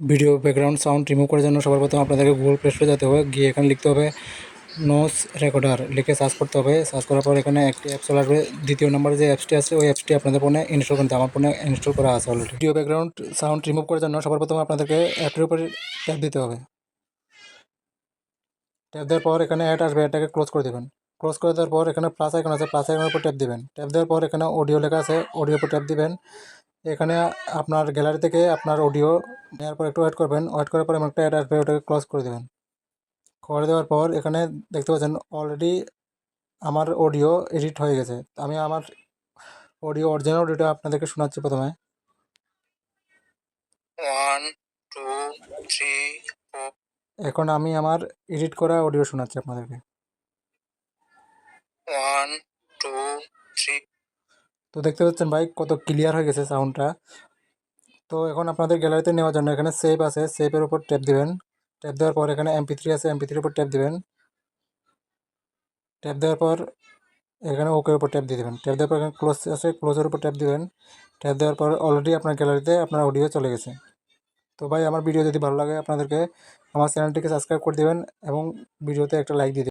Video background sound remove করার জন্য সবার প্রথমে আপনাদেরকে গুগল প্লে স্টোরে যেতে হবে, গিয়ে এখানে লিখতে হবে নয়েজ রেকর্ডার, লিখে সার্চ করতে হবে। সার্চ করার পর এখানে একটি অ্যাপ চলে আসবে। দ্বিতীয় নম্বরে যে অ্যাপসটি আছে ওই অ্যাপসটি আপনাদের ফোনে ইনস্টল করতে, আমার ফোনে ইনস্টল করা আছে already. Video background sound remove করার জন্য সবার প্রথমে আপনাদেরকে অ্যাপটির উপরে ট্যাপ দিতে হবে। ট্যাপ দেওয়ার পর এখানে অ্যাড আসবে, অ্যাডটাকে ক্লোজ করে দেবেন। ক্লোজ করে দেওয়ার পর এখানে প্লাস আইকন আছে, প্লাস আইকনের উপর ট্যাপ দিবেন। ট্যাপ দেওয়ার পর এখানে অডিও লেখা আছে, অডিওর উপর ট্যাপ দিবেন। এখানে আপনার গ্যালারি থেকে আপনার অডিও নেওয়ার পর একটু ওয়েট করবেন। ওয়েট করার পর এমন একটা অ্যাড আসবে, ওটাকে ক্লোজ করে দেবেন। করে দেওয়ার পর এখানে দেখতে পাচ্ছেন অলরেডি আমার অডিও এডিট হয়ে গেছে। আমি আমার অরিজিনাল অডিওটা আপনাদেরকে শোনাচ্ছি প্রথমে। 1 2 3 4। এখন আমি আমার এডিট করা অডিও শোনাচ্ছি আপনাদেরকে। 1 2 3। তো দেখতে পাচ্ছেন ভাই কত ক্লিয়ার হয়ে গেছে সাউন্ডটা। তো এখন আপনাদের গ্যালারিতে নেওয়ার জন্য এখানে সেভ আছে, সেভের উপর ট্যাপ দিবেন। ট্যাপ দেওয়ার পর এখানে MP3 আছে, MP3 উপর ট্যাপ দিবেন। ট্যাপ দেওয়ার পর এখানে ওকের উপর ট্যাপ দিয়ে দেবেন। ট্যাপ দেওয়ার পর এখানে ক্লোজ আছে, ক্লোজের উপর ট্যাপ দিবেন। ট্যাপ দেওয়ার পর অলরেডি আপনার গ্যালারিতে আপনার অডিও চলে গেছে। তো ভাই আমার ভিডিও যদি ভালো লাগে আপনাদেরকে আমার চ্যানেলটিকে সাবস্ক্রাইব করে দেবেন এবং ভিডিওতে একটা লাইক দিয়ে দেবেন।